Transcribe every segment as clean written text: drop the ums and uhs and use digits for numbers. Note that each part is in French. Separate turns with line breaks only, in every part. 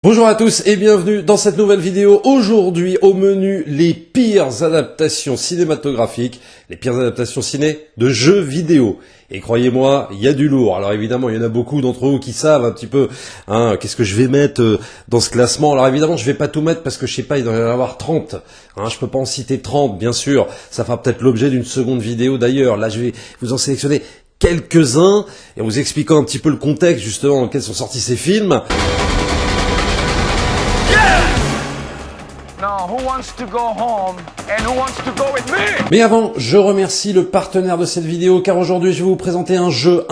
Bonjour à tous et bienvenue dans cette nouvelle vidéo. Aujourd'hui au menu, les pires adaptations cinématographiques, les pires adaptations ciné de jeux vidéo. Et croyez-moi, il y a du lourd. Alors évidemment, il y en a beaucoup d'entre vous qui savent un petit peu qu'est-ce que je vais mettre dans ce classement. Alors évidemment, je vais pas tout mettre parce que je sais pas, il doit y en avoir 30. Je peux pas en citer 30, bien sûr. Ça fera peut-être l'objet d'une seconde vidéo d'ailleurs. Là, je vais vous en sélectionner quelques-uns et en vous expliquant un petit peu le contexte justement dans lequel sont sortis ces films. Mais avant, je remercie le partenaire de cette vidéo car aujourd'hui je vais vous présenter un jeu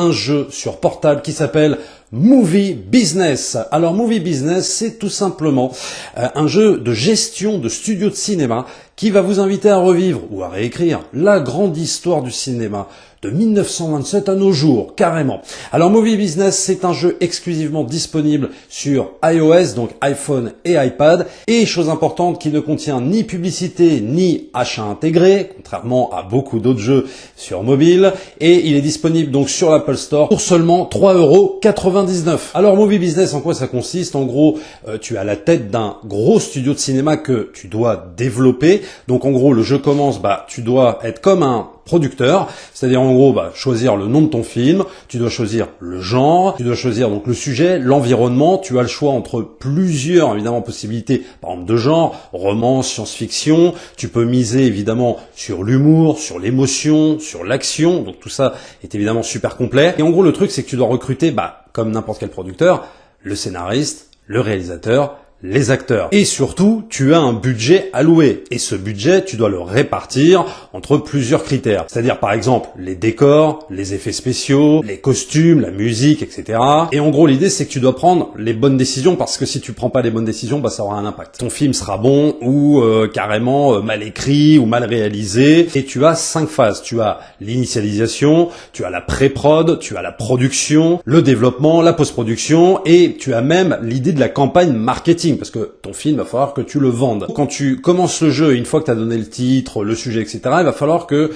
sur portable qui s'appelle Movie Business. Alors Movie Business, c'est tout simplement un jeu de gestion de studio de cinéma qui va vous inviter à revivre ou à réécrire la grande histoire du cinéma de 1927 à nos jours, carrément. Alors Movie Business, c'est un jeu exclusivement disponible sur iOS, donc iPhone et iPad, et chose importante, qui ne contient ni publicité ni achat intégré, contrairement à beaucoup d'autres jeux sur mobile, et il est disponible donc sur l'Apple Store pour seulement 3,99 €. Alors Movie Business, en quoi ça consiste? En gros, tu as la tête d'un gros studio de cinéma que tu dois développer. Donc en gros, le jeu commence, tu dois être comme un producteur, c'est-à-dire en gros choisir le nom de ton film, tu dois choisir le genre, tu dois choisir donc le sujet, l'environnement, tu as le choix entre plusieurs évidemment possibilités, par exemple de genre, romance, science-fiction, tu peux miser évidemment sur l'humour, sur l'émotion, sur l'action, donc tout ça est évidemment super complet. Et en gros le truc c'est que tu dois recruter, comme n'importe quel producteur, le scénariste, le réalisateur, les acteurs. Et surtout, tu as un budget alloué. Et ce budget, tu dois le répartir entre plusieurs critères. C'est-à-dire, par exemple, les décors, les effets spéciaux, les costumes, la musique, etc. Et en gros, l'idée, c'est que tu dois prendre les bonnes décisions parce que si tu prends pas les bonnes décisions, ça aura un impact. Ton film sera bon ou carrément mal écrit ou mal réalisé. Et tu as 5 phases. Tu as l'initialisation, tu as la pré-prod, tu as la production, le développement, la post-production et tu as même l'idée de la campagne marketing. Parce que ton film, va falloir que tu le vendes. Quand tu commences le jeu, une fois que tu as donné le titre, le sujet, etc., il va falloir que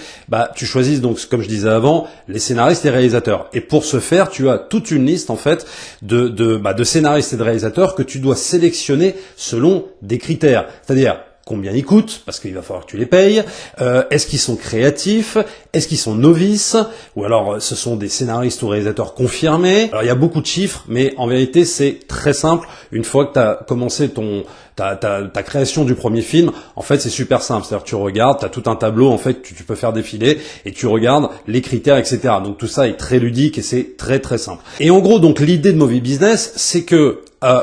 tu choisisses, donc comme je disais avant, les scénaristes et réalisateurs. Et pour ce faire, tu as toute une liste en fait de scénaristes et de réalisateurs que tu dois sélectionner selon des critères. C'est-à-dire combien ils coûtent, parce qu'il va falloir que tu les payes, est-ce qu'ils sont créatifs, est-ce qu'ils sont novices, ou alors ce sont des scénaristes ou réalisateurs confirmés. Alors il y a beaucoup de chiffres, mais en vérité c'est très simple. Une fois que tu as commencé ta création du premier film, en fait c'est super simple. C'est-à-dire que tu regardes, tu as tout un tableau en fait tu peux faire défiler, et tu regardes les critères, etc. Donc tout ça est très ludique et c'est très très simple. Et en gros donc l'idée de Movie Business, c'est que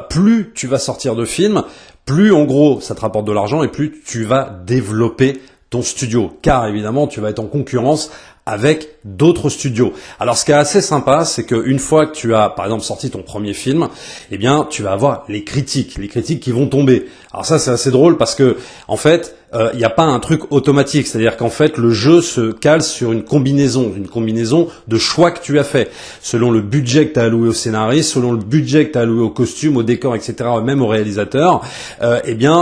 plus tu vas sortir de films, plus en gros ça te rapporte de l'argent et plus tu vas développer ton studio. Car évidemment tu vas être en concurrence avec d'autres studios. Alors ce qui est assez sympa, c'est qu'une fois que tu as par exemple sorti ton premier film, tu vas avoir les critiques qui vont tomber. Alors ça c'est assez drôle parce que en fait il n'y a pas un truc automatique, c'est-à-dire qu'en fait le jeu se cale sur une combinaison de choix que tu as fait, selon le budget que tu as alloué au scénariste, selon le budget que tu as alloué au costume, au décor, etc., même au réalisateur,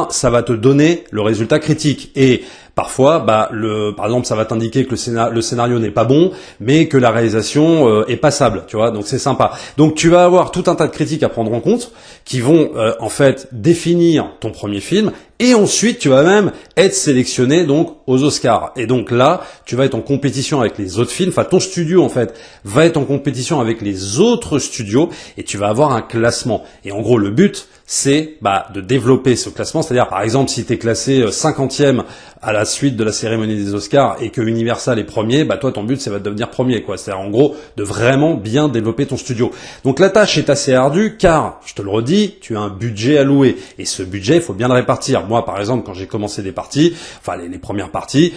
ça va te donner le résultat critique. Et parfois, par exemple, ça va t'indiquer que le scénario n'est pas bon, mais que la réalisation est passable, tu vois. Donc c'est sympa. Donc tu vas avoir tout un tas de critiques à prendre en compte, qui vont en fait définir ton premier film. Et ensuite, tu vas même être sélectionné donc aux Oscars. Et donc là, tu vas être en compétition avec les autres films. Enfin, ton studio en fait va être en compétition avec les autres studios et tu vas avoir un classement. Et en gros, le but, c'est de développer ce classement. C'est-à-dire, par exemple, si tu es classé 50e à la suite de la cérémonie des Oscars et que Universal est premier, toi, ton but, c'est de devenir premier, quoi. C'est-à-dire, en gros, de vraiment bien développer ton studio. Donc, la tâche est assez ardue car, je te le redis, tu as un budget alloué. Et ce budget, il faut bien le répartir. Moi, par exemple, quand j'ai commencé les premières parties,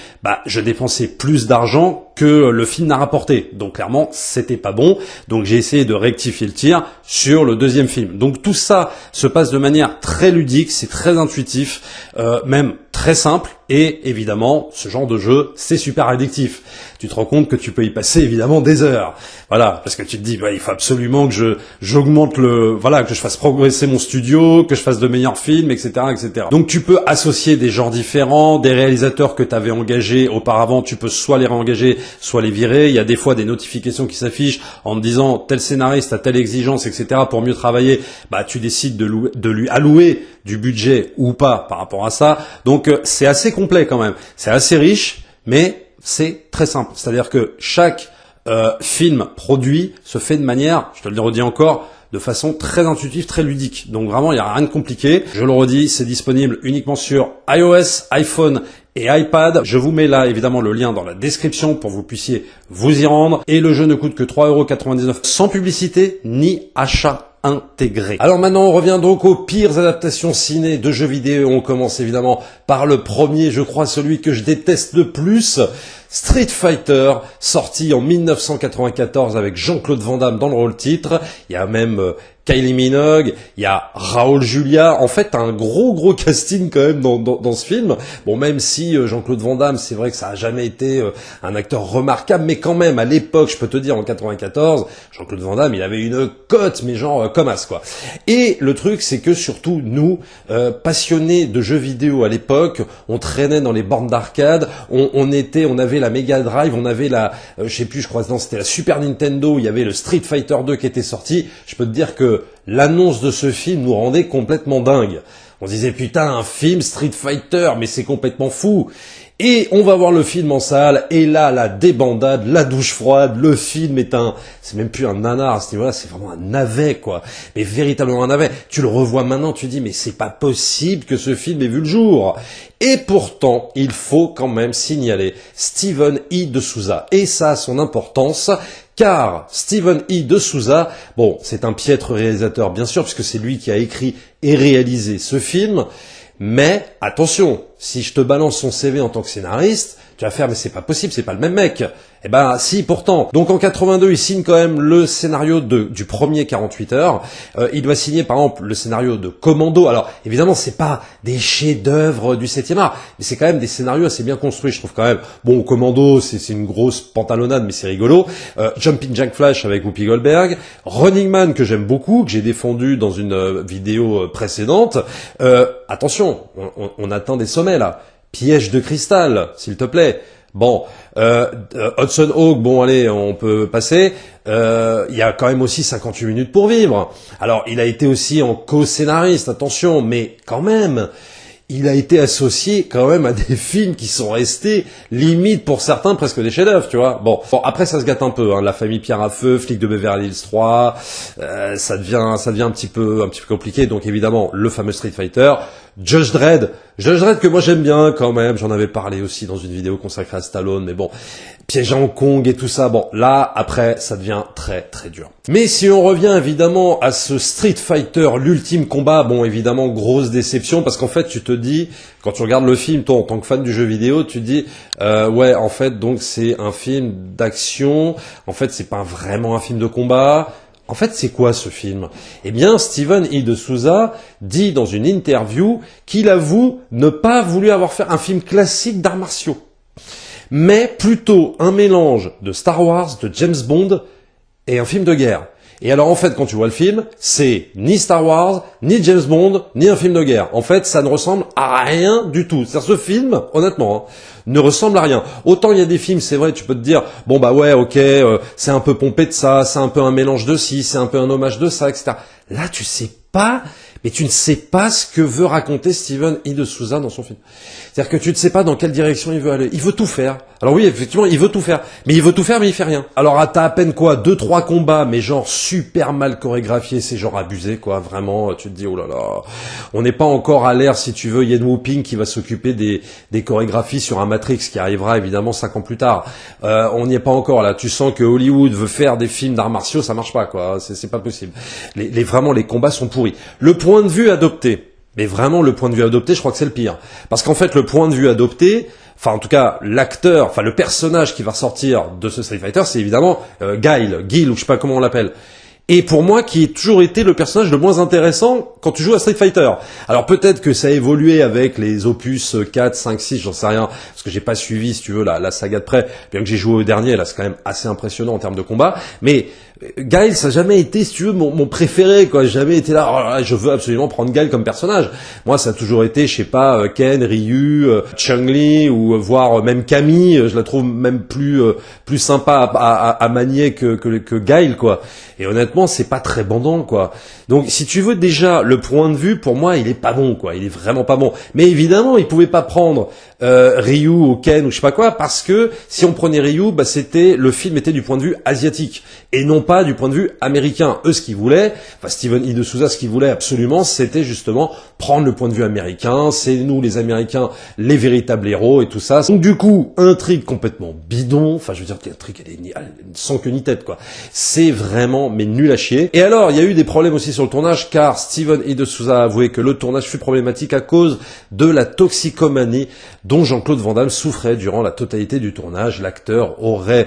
je dépensais plus d'argent que le film n'a rapporté. Donc, clairement, c'était pas bon. Donc, j'ai essayé de rectifier le tir sur le deuxième film. Donc, tout ça se passe de manière très ludique, c'est très intuitif, même très simple. Et évidemment, ce genre de jeu, c'est super addictif. Tu te rends compte que tu peux y passer évidemment des heures. Voilà, parce que tu te dis, il faut absolument que j'augmente que je fasse progresser mon studio, que je fasse de meilleurs films, etc., etc. Donc tu peux associer des genres différents, des réalisateurs que tu avais engagés auparavant, tu peux soit les réengager, soit les virer. Il y a des fois des notifications qui s'affichent en te disant tel scénariste a telle exigence, etc. Pour mieux travailler, tu décides de lui allouer du budget ou pas par rapport à ça. Donc c'est assez complet quand même, c'est assez riche, mais c'est très simple. C'est-à-dire que chaque film produit se fait de manière, je te le redis encore, de façon très intuitive, très ludique. Donc vraiment, il n'y a rien de compliqué. Je le redis, c'est disponible uniquement sur iOS, iPhone et iPad. Je vous mets là, évidemment, le lien dans la description pour que vous puissiez vous y rendre. Et le jeu ne coûte que 3,99 € sans publicité ni achat intégré. Alors maintenant, on revient donc aux pires adaptations ciné de jeux vidéo. On commence évidemment par le premier, je crois celui que je déteste le plus, Street Fighter, sorti en 1994 avec Jean-Claude Van Damme dans le rôle titre. Il y a même Kylie Minogue, il y a Raoul Julia. En fait, un gros casting quand même dans ce film. Bon, même si Jean-Claude Van Damme, c'est vrai que ça a jamais été un acteur remarquable, mais quand même, à l'époque, je peux te dire, en 94, Jean-Claude Van Damme, il avait une cote, mais genre comme as, quoi. Et le truc, c'est que surtout, nous, passionnés de jeux vidéo à l'époque, on traînait dans les bornes d'arcade, on avait la Mega Drive, on avait je crois que c'était la Super Nintendo, il y avait le Street Fighter 2 qui était sorti. Je peux te dire que l'annonce de ce film nous rendait complètement dingue. On se disait putain, un film Street Fighter, mais c'est complètement fou. Et on va voir le film en salle, et là, la débandade, la douche froide, le film c'est même plus un nanar à ce niveau-là, c'est vraiment un navet, quoi. Mais véritablement un navet. Tu le revois maintenant, tu dis, mais c'est pas possible que ce film ait vu le jour. Et pourtant, il faut quand même signaler Steven E. de Souza. Et ça a son importance, car Steven E. de Souza, bon, c'est un piètre réalisateur, bien sûr, puisque c'est lui qui a écrit et réalisé ce film. Mais attention, si je te balance son CV en tant que scénariste, tu vas faire mais c'est pas possible, c'est pas le même mec. Eh ben si, pourtant. Donc en 82, il signe quand même le scénario du premier 48 heures. Il doit signer par exemple le scénario de Commando. Alors évidemment, c'est pas des chefs-d'œuvre du 7e art, mais c'est quand même des scénarios assez bien construits, je trouve quand même. Bon, Commando, c'est une grosse pantalonnade, mais c'est rigolo. Jumping Jack Flash avec Whoopi Goldberg. Running Man que j'aime beaucoup, que j'ai défendu dans une vidéo précédente. Attention, on atteint des sommets là. Piège de cristal, s'il te plaît. Bon, Hudson Hawk, bon allez, on peut passer. Il y a quand même aussi 58 minutes pour vivre. Alors, il a été aussi en co-scénariste, attention, mais quand même, il a été associé quand même à des films qui sont restés limite pour certains presque des chefs-d'œuvre, tu vois. Bon, après ça se gâte un peu, hein. La famille Pierre à Feu, Flic de Beverly Hills 3, ça devient un petit peu compliqué. Donc évidemment, le fameux Street Fighter, Judge Dredd que moi j'aime bien quand même. J'en avais parlé aussi dans une vidéo consacrée à Stallone, mais bon, Piège à Hong Kong et tout ça. Bon, là après, ça devient très dur. Mais si on revient évidemment à ce Street Fighter, l'ultime combat, bon évidemment grosse déception parce qu'en fait tu te dis, quand tu regardes le film, toi en tant que fan du jeu vidéo, tu te dis ouais en fait donc c'est un film d'action, en fait c'est pas vraiment un film de combat. En fait, c'est quoi ce film? Eh bien, Steven E. de Souza dit dans une interview qu'il avoue ne pas voulu avoir fait un film classique d'arts martiaux, mais plutôt un mélange de Star Wars, de James Bond et un film de guerre. Et alors en fait, quand tu vois le film, c'est ni Star Wars, ni James Bond, ni un film de guerre. En fait, ça ne ressemble à rien du tout. C'est-à-dire ce film, honnêtement, ne ressemble à rien. Autant il y a des films, c'est vrai, tu peux te dire, bon bah ouais, ok, c'est un peu pompé de ça, c'est un peu un mélange de ci, c'est un peu un hommage de ça, etc. Là, tu sais pas, mais tu ne sais pas ce que veut raconter Steven E. de Souza dans son film. C'est-à-dire que tu ne sais pas dans quelle direction il veut aller. Il veut tout faire. Alors oui, effectivement, il veut tout faire. Mais il veut tout faire, mais il fait rien. Alors t'as à peine quoi, 2-3 combats, mais genre super mal chorégraphiés, c'est genre abusé, quoi. Vraiment, tu te dis, oh là là. On n'est pas encore à l'ère, si tu veux, Yen Wu-Ping qui va s'occuper des chorégraphies sur un Matrix qui arrivera évidemment 5 ans plus tard. On n'y est pas encore là. Tu sens que Hollywood veut faire des films d'arts martiaux, ça marche pas, quoi. C'est pas possible. Vraiment, les combats sont pourris. Le point de vue adopté. Mais vraiment, le point de vue adopté, je crois que c'est le pire. Parce qu'en fait, le point de vue adopté, enfin en tout cas, l'acteur, enfin le personnage qui va ressortir de ce Street Fighter, c'est évidemment Guile, ou je sais pas comment on l'appelle. et pour moi qui est toujours été le personnage le moins intéressant quand tu joues à Street Fighter. Alors peut-être que ça a évolué avec les opus 4, 5, 6, j'en sais rien, parce que j'ai pas suivi, si tu veux, la saga de près, bien que j'ai joué au dernier, là c'est quand même assez impressionnant en termes de combat, mais Guile, ça n'a jamais été, si tu veux, mon préféré, quoi. J'ai jamais été là, oh là, je veux absolument prendre Guile comme personnage. Moi, ça a toujours été, je sais pas, Ken, Ryu, Chun-Li, ou voire même Camille. Je la trouve même plus sympa à manier que Guile, quoi. Et honnêtement, c'est pas très bandant, quoi. Donc, si tu veux déjà le point de vue, pour moi, il est pas bon, quoi. Il est vraiment pas bon. Mais évidemment, il pouvait pas prendre Ryu ou Ken ou je sais pas quoi, parce que si on prenait Ryu, bah le film était du point de vue asiatique et non pas du point de vue américain. Eux, ce qu'ils voulaient, enfin Steven E. de Souza, ce qu'ils voulaient absolument, c'était justement prendre le point de vue américain. C'est nous, les Américains, les véritables héros et tout ça. Donc du coup, intrigue complètement bidon. Enfin, je veux dire, l'intrigue, elle est sans queue ni tête, quoi. C'est vraiment, mais nul à chier. Et alors, il y a eu des problèmes aussi sur le tournage, car Steven E. de Souza a avoué que le tournage fut problématique à cause de la toxicomanie dont Jean-Claude Van Damme souffrait durant la totalité du tournage. L'acteur aurait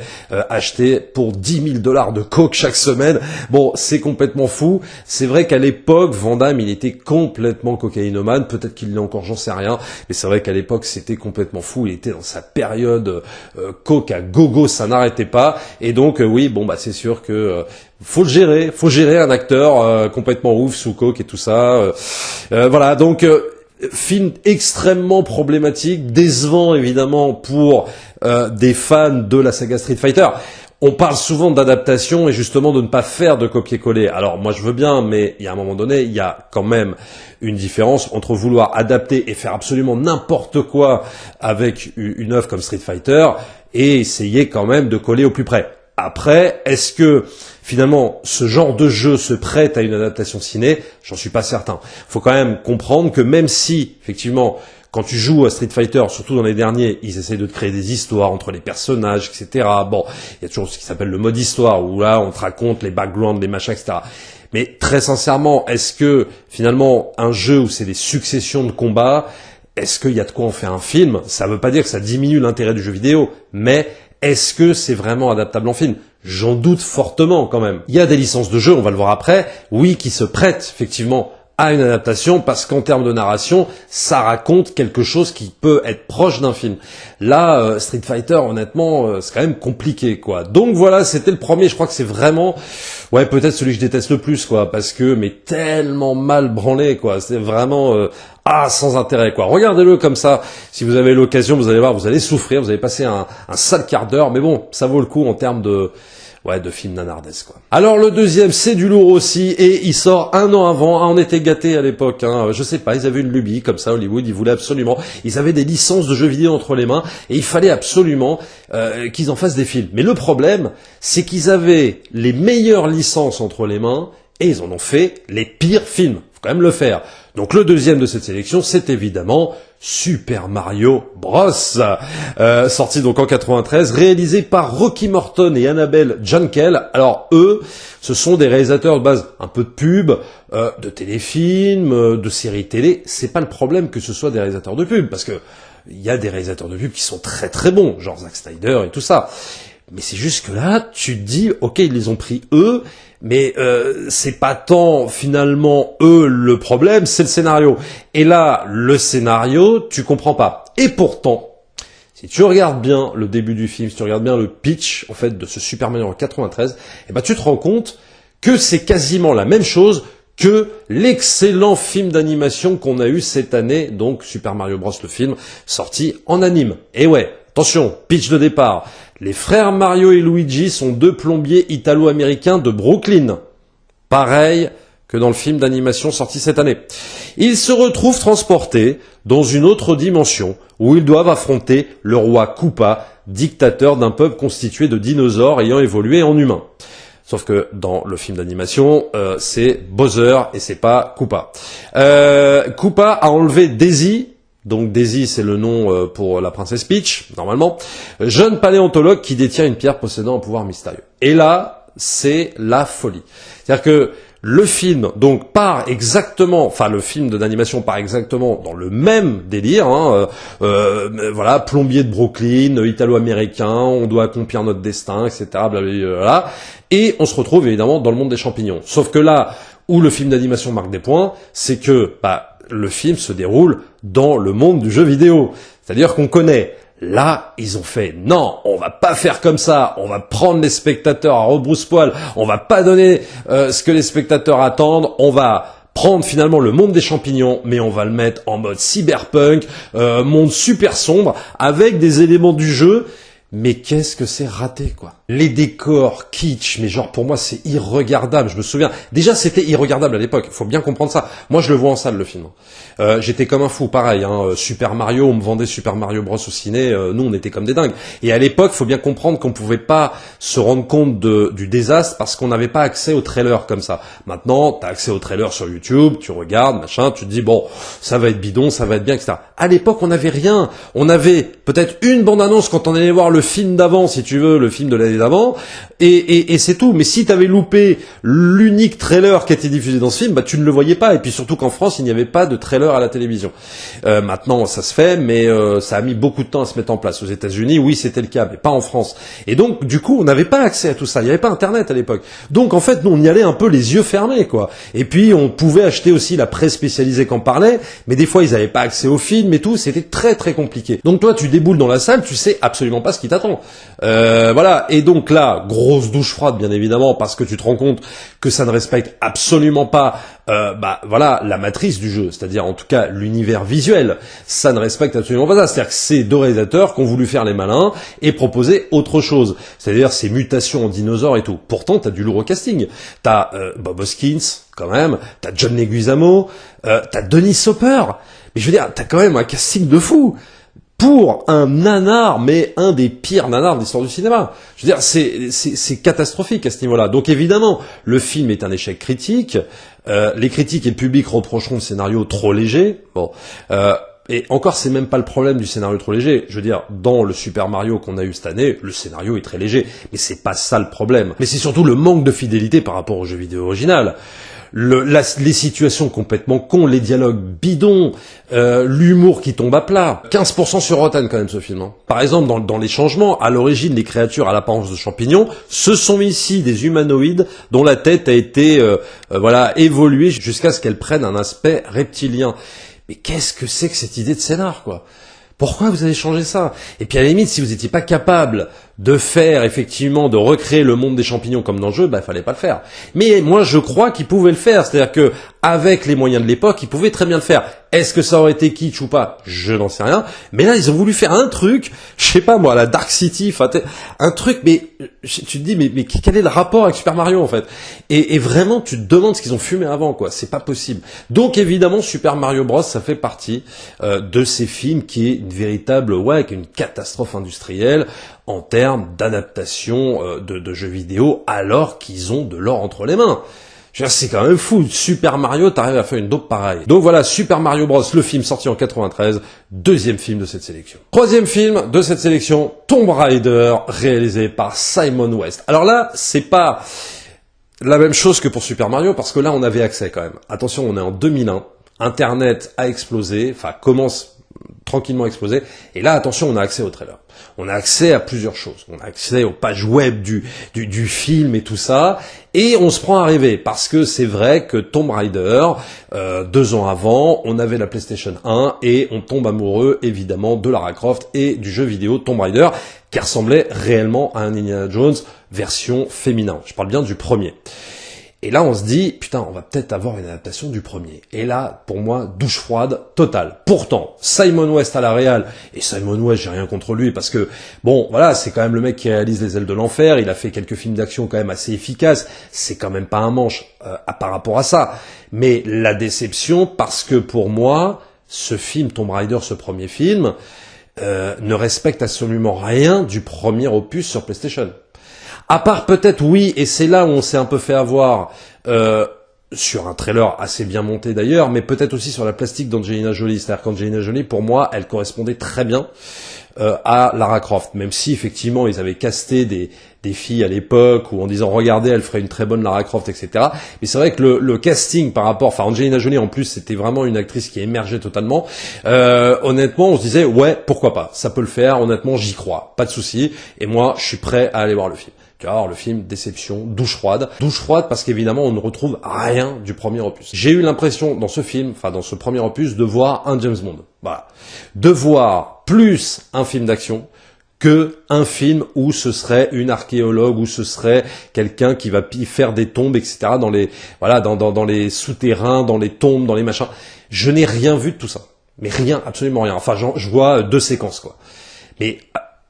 acheté pour $10 000 de coke chaque semaine. Bon, c'est complètement fou. C'est vrai qu'à l'époque, Van Damme, il était complètement cocaïnomane. Peut-être qu'il l'est encore, j'en sais rien. Mais c'est vrai qu'à l'époque, c'était complètement fou. Il était dans sa période coke à gogo, ça n'arrêtait pas. Et donc, oui, bon, bah c'est sûr que faut gérer un acteur complètement ouf sous coke et tout ça. Voilà, donc film extrêmement problématique, décevant évidemment pour des fans de la saga Street Fighter. On parle souvent d'adaptation et justement de ne pas faire de copier-coller. Alors moi je veux bien, mais il y a un moment donné, il y a quand même une différence entre vouloir adapter et faire absolument n'importe quoi avec une œuvre comme Street Fighter et essayer quand même de coller au plus près. Après, est-ce que finalement ce genre de jeu se prête à une adaptation ciné? J'en suis pas certain. Faut quand même comprendre que même si effectivement quand tu joues à Street Fighter, surtout dans les derniers, ils essayent de te créer des histoires entre les personnages, etc. Bon, il y a toujours ce qui s'appelle le mode histoire, où là, on te raconte les backgrounds, les machins, etc. Mais très sincèrement, est-ce que finalement, un jeu où c'est des successions de combats, est-ce qu'il y a de quoi en faire un film? Ça veut pas dire que ça diminue l'intérêt du jeu vidéo, mais est-ce que c'est vraiment adaptable en film? J'en doute fortement quand même. Il y a des licences de jeux, on va le voir après, oui, qui se prêtent effectivement à une adaptation parce qu'en termes de narration, ça raconte quelque chose qui peut être proche d'un film. Là, Street Fighter, honnêtement, c'est quand même compliqué, quoi. Donc voilà, c'était le premier. Je crois que c'est vraiment, ouais, peut-être celui que je déteste le plus, quoi, parce que mais tellement mal branlé, quoi. C'est vraiment sans intérêt, quoi. Regardez-le comme ça. Si vous avez l'occasion, vous allez voir, vous allez souffrir, vous allez passer un sale quart d'heure, mais bon, ça vaut le coup en termes de film nanardesque, quoi. Alors le deuxième, c'est du lourd aussi, et il sort un an avant. On était gâtés à l'époque, hein. Je sais pas, ils avaient une lubie comme ça, Hollywood, ils voulaient absolument, ils avaient des licences de jeux vidéo entre les mains, et il fallait absolument qu'ils en fassent des films. Mais le problème, c'est qu'ils avaient les meilleures licences entre les mains, et ils en ont fait les pires films. Faut quand même le faire. Donc le deuxième de cette sélection, c'est évidemment Super Mario Bros, sorti donc en 93, réalisé par Rocky Morton et Annabelle Jankel. Alors eux, ce sont des réalisateurs de base un peu de pub, de téléfilms, de séries télé. C'est pas le problème que ce soit des réalisateurs de pub, parce que il y a des réalisateurs de pub qui sont très très bons, genre Zack Snyder et tout ça. Mais c'est juste que là, tu te dis, ok, ils les ont pris eux, mais c'est pas tant finalement eux le problème, c'est le scénario. Et là, le scénario, tu comprends pas. Et pourtant, si tu regardes bien le début du film, si tu regardes bien le pitch en fait de ce Super Mario en 93, eh ben tu te rends compte que c'est quasiment la même chose que l'excellent film d'animation qu'on a eu cette année, donc Super Mario Bros le film, sorti en anime. Et ouais, attention, pitch de départ. Les frères Mario et Luigi sont deux plombiers italo-américains de Brooklyn. Pareil que dans le film d'animation sorti cette année. Ils se retrouvent transportés dans une autre dimension où ils doivent affronter le roi Koopa, dictateur d'un peuple constitué de dinosaures ayant évolué en humains. Sauf que dans le film d'animation, c'est Bowser et c'est pas Koopa. Koopa a enlevé Daisy. Donc Daisy, c'est le nom pour la princesse Peach, normalement. Jeune paléontologue qui détient une pierre possédant un pouvoir mystérieux. Et là, c'est la folie. C'est-à-dire que Le film, donc, part exactement, enfin, le film d'animation part exactement dans le même délire, hein, voilà, plombier de Brooklyn, italo-américain, on doit accomplir notre destin, etc., blablabla, et on se retrouve évidemment dans le monde des champignons. Sauf que là, où le film d'animation marque des points, c'est que, le film se déroule dans le monde du jeu vidéo. C'est-à-dire qu'on connaît. Là, ils ont fait, non, on va pas faire comme ça, on va prendre les spectateurs à rebrousse-poil, on va pas donner ce que les spectateurs attendent, on va prendre finalement le monde des champignons, mais on va le mettre en mode cyberpunk, monde super sombre, avec des éléments du jeu. Mais qu'est-ce que c'est raté, quoi. Les décors, kitsch, mais genre pour moi c'est irregardable, je me souviens. Déjà c'était irregardable à l'époque, il faut bien comprendre ça. Moi je le vois en salle le film. J'étais comme un fou, pareil, hein, Super Mario, on me vendait Super Mario Bros au ciné, nous on était comme des dingues. Et à l'époque, il faut bien comprendre qu'on pouvait pas se rendre compte du désastre parce qu'on n'avait pas accès aux trailers comme ça. Maintenant, t'as accès aux trailers sur YouTube, tu regardes, machin, tu te dis bon, ça va être bidon, ça va être bien, etc. À l'époque, on n'avait rien. On avait peut-être une bande-annonce quand on allait voir le film d'avant, si tu veux, le film de l'année d'avant, et c'est tout. Mais si t'avais loupé l'unique trailer qui a été diffusé dans ce film, tu ne le voyais pas. Et puis surtout qu'en France, il n'y avait pas de trailer à la télévision. Maintenant, ça se fait, mais ça a mis beaucoup de temps à se mettre en place. Aux États-Unis, oui, c'était le cas, mais pas en France. Et donc, du coup, on n'avait pas accès à tout ça. Il n'y avait pas Internet à l'époque. Donc, en fait, nous, on y allait un peu les yeux fermés, quoi. Et puis, on pouvait acheter aussi la presse spécialisée qui en parlait, mais des fois, ils n'avaient pas accès au film et tout. C'était très, très compliqué. Donc, toi, tu déboules dans la salle, tu sais absolument pas ce qui t'attend. Voilà. Et donc là, grosse douche froide, bien évidemment, parce que tu te rends compte que ça ne respecte absolument pas voilà, la matrice du jeu, c'est-à-dire en tout cas l'univers visuel, ça ne respecte absolument pas ça, c'est-à-dire que c'est deux réalisateurs qui ont voulu faire les malins et proposer autre chose, c'est-à-dire ces mutations en dinosaures et tout. Pourtant, t'as du lourd au casting, t'as Bob Hoskins, quand même, t'as John Leguizamo, t'as Dennis Hopper, mais je veux dire, t'as quand même un casting de fou pour un nanar, mais un des pires nanars de l'histoire du cinéma. Je veux dire, c'est catastrophique à ce niveau-là. Donc évidemment, le film est un échec critique. Les critiques et le public reprocheront le scénario trop léger. Bon, et encore, c'est même pas le problème du scénario trop léger. Je veux dire, dans le Super Mario qu'on a eu cette année, le scénario est très léger, mais c'est pas ça le problème. Mais c'est surtout le manque de fidélité par rapport au jeu vidéo original. Les situations complètement cons, les dialogues bidons, l'humour qui tombe à plat. 15% sur Rotten quand même ce film. Hein. Par exemple, dans les changements, à l'origine, les créatures à l'apparence de champignons, ce sont ici des humanoïdes dont la tête a été voilà, évoluée jusqu'à ce qu'elle prenne un aspect reptilien. Mais qu'est-ce que c'est que cette idée de scénar, quoi? Pourquoi vous avez changé ça? Et puis à la limite, si vous n'étiez pas capable de faire effectivement, de recréer le monde des champignons comme dans le jeu, fallait pas le faire. Mais moi, je crois qu'ils pouvaient le faire. C'est-à-dire que avec les moyens de l'époque, ils pouvaient très bien le faire. Est-ce que ça aurait été kitsch ou pas? Je n'en sais rien. Mais là, ils ont voulu faire un truc, je sais pas moi, la Dark City, un truc, mais tu te dis, mais quel est le rapport avec Super Mario en fait? Et vraiment, tu te demandes ce qu'ils ont fumé avant, quoi. C'est pas possible. Donc évidemment, Super Mario Bros, ça fait partie de ces films qui est une véritable, qui est une catastrophe industrielle en termes d'adaptation de jeux vidéo, alors qu'ils ont de l'or entre les mains. C'est quand même fou. Super Mario, t'arrives à faire une dope pareille. Donc voilà, Super Mario Bros, le film sorti en 93, deuxième film de cette sélection. Troisième film de cette sélection, Tomb Raider, réalisé par Simon West. Alors là, c'est pas la même chose que pour Super Mario, parce que là, on avait accès quand même. Attention, on est en 2001, Internet a explosé, commence tranquillement à exploser, et là, attention, on a accès au trailer. On a accès à plusieurs choses. On a accès aux pages web du film et tout ça. Et on se prend à rêver. Parce que c'est vrai que Tomb Raider, 2 ans avant, on avait la PlayStation 1 et on tombe amoureux, évidemment, de Lara Croft et du jeu vidéo Tomb Raider, qui ressemblait réellement à un Indiana Jones version féminin. Je parle bien du premier. Et là, on se dit, putain, on va peut-être avoir une adaptation du premier. Et là, pour moi, douche froide totale. Pourtant, Simon West à la réal, et Simon West, j'ai rien contre lui, parce que, bon, voilà, c'est quand même le mec qui réalise Les Ailes de l'Enfer, il a fait quelques films d'action quand même assez efficaces, c'est quand même pas un manche par rapport à ça. Mais la déception, parce que pour moi, ce film, Tomb Raider, ce premier film, ne respecte absolument rien du premier opus sur PlayStation. À part peut-être, oui, et c'est là où on s'est un peu fait avoir, sur un trailer assez bien monté d'ailleurs, mais peut-être aussi sur la plastique d'Angelina Jolie. C'est-à-dire qu'Angelina Jolie, pour moi, elle correspondait très bien à Lara Croft, même si effectivement ils avaient casté des filles à l'époque, ou en disant regardez, elle ferait une très bonne Lara Croft, etc. Mais c'est vrai que le casting par rapport, enfin Angelina Jolie en plus, c'était vraiment une actrice qui émergeait totalement. Honnêtement, on se disait ouais, pourquoi pas, ça peut le faire. Honnêtement, j'y crois, pas de souci. Et moi, je suis prêt à aller voir le film. Tu vas voir le film, déception, douche froide parce qu'évidemment on ne retrouve rien du premier opus. J'ai eu l'impression dans ce film, enfin dans ce premier opus, de voir un James Bond. Voilà, de voir plus un film d'action que un film où ce serait une archéologue, où ce serait quelqu'un qui va faire des tombes, etc. dans les dans les souterrains, dans les tombes, dans les machins. Je n'ai rien vu de tout ça, mais rien, absolument rien. Enfin, je vois 2 séquences quoi, mais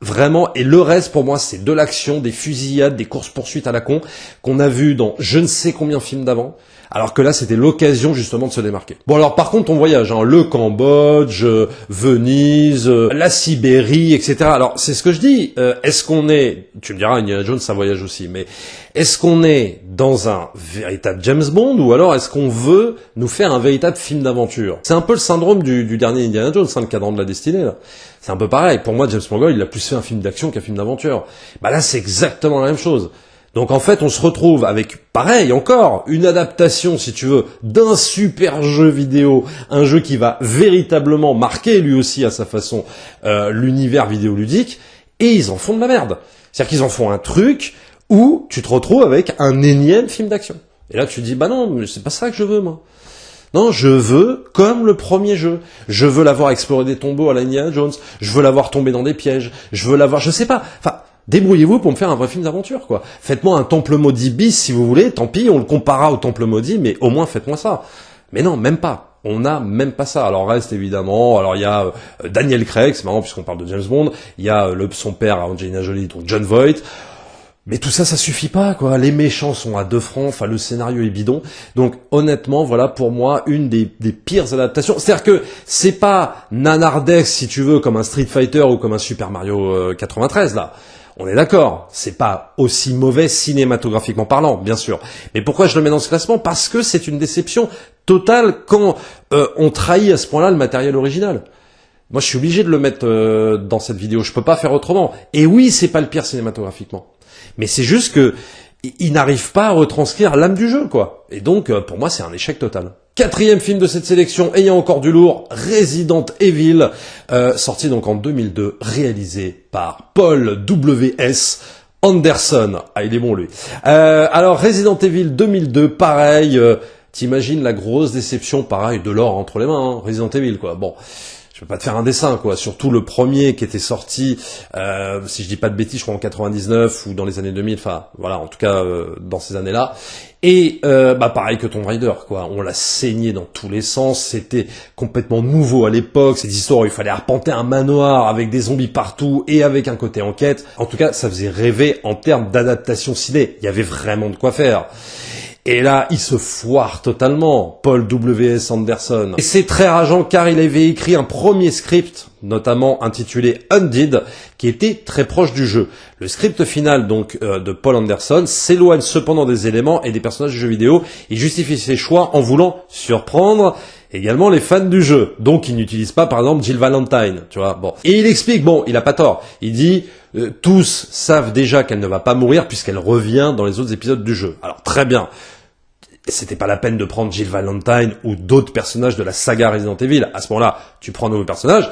vraiment, et le reste pour moi c'est de l'action, des fusillades, des courses-poursuites à la con qu'on a vu dans je ne sais combien de films d'avant, alors que là c'était l'occasion justement de se démarquer. Bon alors par contre on voyage, hein, le Cambodge, Venise, la Sibérie, etc. Alors c'est ce que je dis, est-ce qu'on est, tu me diras Indiana Jones ça voyage aussi, mais est-ce qu'on est dans un véritable James Bond ou alors est-ce qu'on veut nous faire un véritable film d'aventure? C'est un peu le syndrome du dernier Indiana Jones, le cadran de la destinée là. C'est un peu pareil. Pour moi, James Mangold, il a plus fait un film d'action qu'un film d'aventure. Bah là, c'est exactement la même chose. Donc en fait, on se retrouve avec, pareil encore, une adaptation, si tu veux, d'un super jeu vidéo, un jeu qui va véritablement marquer, lui aussi, à sa façon, l'univers vidéoludique, et ils en font de la merde. C'est-à-dire qu'ils en font un truc où tu te retrouves avec un énième film d'action. Et là, tu te dis, bah non, mais c'est pas ça que je veux, moi. Non, je veux comme le premier jeu. Je veux l'avoir exploré des tombeaux à la Indiana Jones. Je veux l'avoir tombé dans des pièges. Je veux l'avoir, je sais pas. Enfin, débrouillez-vous pour me faire un vrai film d'aventure, quoi. Faites-moi un Temple Maudit bis si vous voulez. Tant pis, on le comparera au Temple Maudit, mais au moins faites-moi ça. Mais non, même pas. On n'a même pas ça. Alors reste évidemment, alors il y a Daniel Craig, c'est marrant puisqu'on parle de James Bond. Il y a son père Angelina Jolie, donc John Voight. Mais tout ça, ça suffit pas, quoi. Les méchants sont à 2 francs, enfin, le scénario est bidon. Donc, honnêtement, voilà, pour moi, une des pires adaptations. C'est-à-dire que c'est pas nanardesque, si tu veux, comme un Street Fighter ou comme un Super Mario 93, là. On est d'accord. C'est pas aussi mauvais cinématographiquement parlant, bien sûr. Mais pourquoi je le mets dans ce classement? Parce que c'est une déception totale quand on trahit à ce point-là le matériel original. Moi, je suis obligé de le mettre dans cette vidéo. Je peux pas faire autrement. Et oui, c'est pas le pire cinématographiquement. Mais c'est juste que il n'arrive pas à retranscrire l'âme du jeu, quoi. Et donc, pour moi, c'est un échec total. 4e film de cette sélection, ayant encore du lourd, Resident Evil, sorti donc en 2002, réalisé par Paul W.S. Anderson. Ah, il est bon, lui. Alors, Resident Evil 2002, pareil, t'imagines la grosse déception, pareil, de l'or entre les mains, hein, Resident Evil, quoi. Bon. Je peux pas te faire un dessin, quoi. Surtout le premier qui était sorti, si je dis pas de bêtises, je crois en 99 ou dans les années 2000. Enfin, voilà, en tout cas dans ces années-là. Et pareil que Tomb Raider, quoi. On l'a saigné dans tous les sens. C'était complètement nouveau à l'époque. Cette histoire où il fallait arpenter un manoir avec des zombies partout et avec un côté enquête. En tout cas, ça faisait rêver en termes d'adaptation ciné. Il y avait vraiment de quoi faire. Et là, il se foire totalement, Paul W.S. Anderson. Et c'est très rageant car il avait écrit un premier script, notamment intitulé Undead, qui était très proche du jeu. Le script final donc de Paul Anderson s'éloigne cependant des éléments et des personnages du jeu vidéo. Il justifie ses choix en voulant surprendre également les fans du jeu. Donc il n'utilise pas par exemple Jill Valentine, tu vois. Bon. Et il explique, bon, il a pas tort. Il dit tous savent déjà qu'elle ne va pas mourir puisqu'elle revient dans les autres épisodes du jeu. Alors très bien. C'était pas la peine de prendre Jill Valentine ou d'autres personnages de la saga Resident Evil. À ce moment-là, tu prends un nouveau personnage,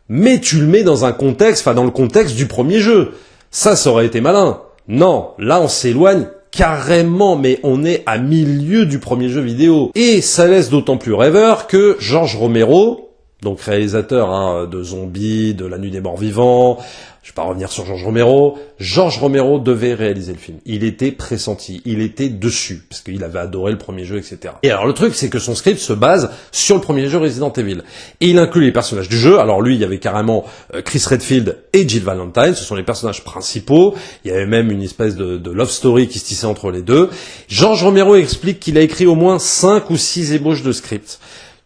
mais tu le mets dans un contexte, enfin dans le contexte du premier jeu. Ça aurait été malin. Non, là on s'éloigne carrément, mais on est à milieu du premier jeu vidéo. Et ça laisse d'autant plus rêveur que George Romero, donc réalisateur de Zombies, de La Nuit des Morts Vivants, je vais pas revenir sur George Romero devait réaliser le film. Il était pressenti, il était dessus, parce qu'il avait adoré le premier jeu, etc. Et alors le truc, c'est que son script se base sur le premier jeu Resident Evil. Et il inclut les personnages du jeu. Alors lui, il y avait carrément Chris Redfield et Jill Valentine, ce sont les personnages principaux. Il y avait même une espèce de love story qui se tissait entre les deux. George Romero explique qu'il a écrit au moins 5 ou 6 ébauches de script.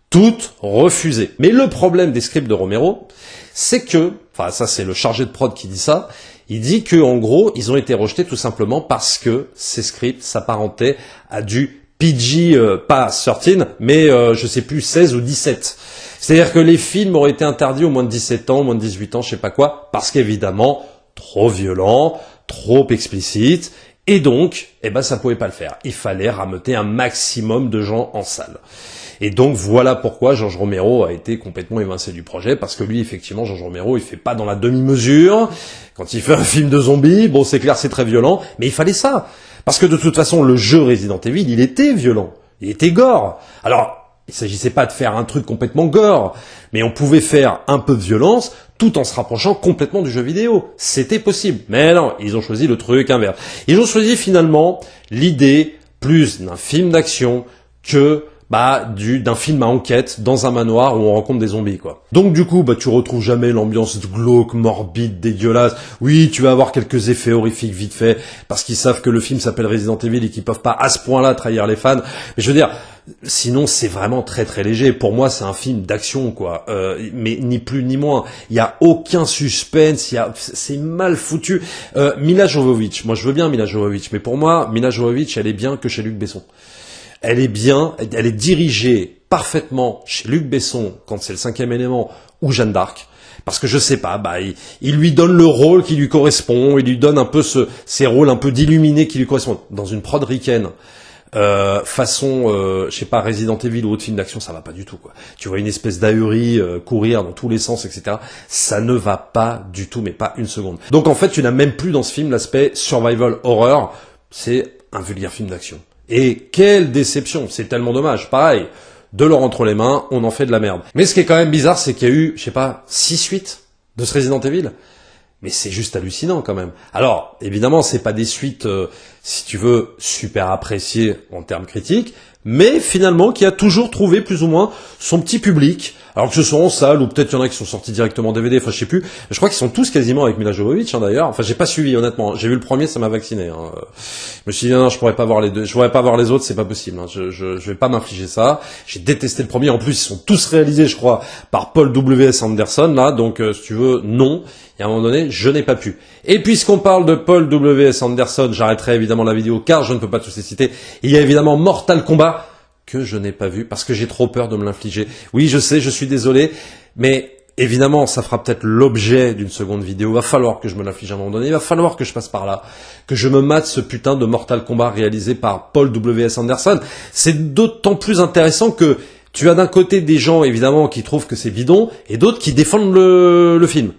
Toutes refusées. Mais le problème des scripts de Romero, c'est que, enfin ça c'est le chargé de prod qui dit ça, il dit que en gros ils ont été rejetés tout simplement parce que ces scripts s'apparentaient à du PG, pas 13, mais je sais plus 16 ou 17. C'est-à-dire que les films auraient été interdits aux moins de 17 ans, aux moins de 18 ans, je sais pas quoi, parce qu'évidemment trop violent, trop explicite, et donc, ça pouvait pas le faire. Il fallait rameuter un maximum de gens en salle. Et donc voilà pourquoi George Romero a été complètement évincé du projet, parce que lui, effectivement, George Romero, il fait pas dans la demi-mesure. Quand il fait un film de zombies, bon, c'est clair, c'est très violent, mais il fallait ça. Parce que de toute façon, le jeu Resident Evil, il était violent. Il était gore. Alors, il s'agissait pas de faire un truc complètement gore, mais on pouvait faire un peu de violence tout en se rapprochant complètement du jeu vidéo. C'était possible. Mais non, ils ont choisi le truc inverse. Ils ont choisi finalement l'idée plus d'un film d'action que d'un film à enquête dans un manoir où on rencontre des zombies, quoi. Donc du coup, tu retrouves jamais l'ambiance glauque, morbide, dégueulasse. Oui, tu vas avoir quelques effets horrifiques vite fait, parce qu'ils savent que le film s'appelle Resident Evil et qu'ils peuvent pas à ce point-là trahir les fans. Mais je veux dire, sinon c'est vraiment très très léger. Pour moi, c'est un film d'action, quoi. Mais ni plus ni moins. Il y a aucun suspense, c'est mal foutu. Mila Jovovich, moi je veux bien Mila Jovovich, mais pour moi, Mila Jovovich, elle est bien que chez Luc Besson. Elle est bien, elle est dirigée parfaitement chez Luc Besson quand c'est le 5e élément ou Jeanne d'Arc. Parce que je sais pas, il lui donne le rôle qui lui correspond, il lui donne un peu ces rôles un peu d'illuminé qui lui correspondent. Dans une prod ricaine, façon, je sais pas, Resident Evil ou autre film d'action, ça va pas du tout, quoi. Tu vois une espèce d'ahurie courir dans tous les sens, etc. Ça ne va pas du tout, mais pas une seconde. Donc en fait, tu n'as même plus dans ce film l'aspect survival horror, c'est un vulgaire film d'action. Et quelle déception, c'est tellement dommage. Pareil, de l'or entre les mains, on en fait de la merde. Mais ce qui est quand même bizarre, c'est qu'il y a eu, 6 suites de ce Resident Evil. Mais c'est juste hallucinant quand même. Alors, évidemment, c'est pas des suites, si tu veux, super appréciées en termes critiques, mais finalement qui a toujours trouvé plus ou moins son petit public. Alors que ce soit en salle, ou peut-être il y en a qui sont sortis directement en DVD, enfin je sais plus. Je crois qu'ils sont tous quasiment avec Mila Jovovich, d'ailleurs. Enfin j'ai pas suivi honnêtement. J'ai vu le premier, ça m'a vacciné. Je me suis dit non, je pourrais pas voir les deux, je pourrais pas voir les autres, c'est pas possible. Je vais pas m'infliger ça. J'ai détesté le premier. En plus ils sont tous réalisés, je crois, par Paul W.S. Anderson là. Donc si tu veux, non. Et à un moment donné, je n'ai pas pu. Et puisqu'on parle de Paul W.S. Anderson, j'arrêterai évidemment la vidéo car je ne peux pas tous les citer. Il y a évidemment Mortal Kombat que je n'ai pas vu parce que j'ai trop peur de me l'infliger. Oui, je sais, je suis désolé, mais évidemment, ça fera peut-être l'objet d'une seconde vidéo. Il va falloir que je me l'inflige à un moment donné. Il va falloir que je passe par là, que je me mate ce putain de Mortal Kombat réalisé par Paul W.S. Anderson. C'est d'autant plus intéressant que tu as d'un côté des gens, évidemment, qui trouvent que c'est bidon et d'autres qui défendent le film.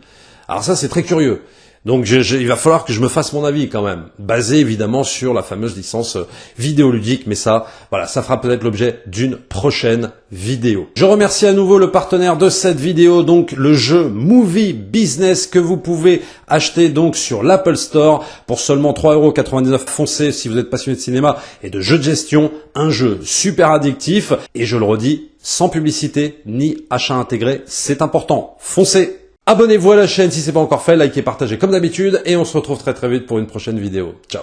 Alors ça, c'est très curieux. Donc il va falloir que je me fasse mon avis quand même, basé évidemment sur la fameuse licence vidéoludique, mais ça, voilà, ça fera peut-être l'objet d'une prochaine vidéo. Je remercie à nouveau le partenaire de cette vidéo, donc le jeu Movie Business que vous pouvez acheter donc sur l'Apple Store pour seulement 3,99 €. Foncez si vous êtes passionné de cinéma et de jeux de gestion, un jeu super addictif, et je le redis, sans publicité ni achat intégré, c'est important. Foncez! Abonnez-vous à la chaîne si ce n'est pas encore fait, likez, partagez comme d'habitude, et on se retrouve très très vite pour une prochaine vidéo. Ciao.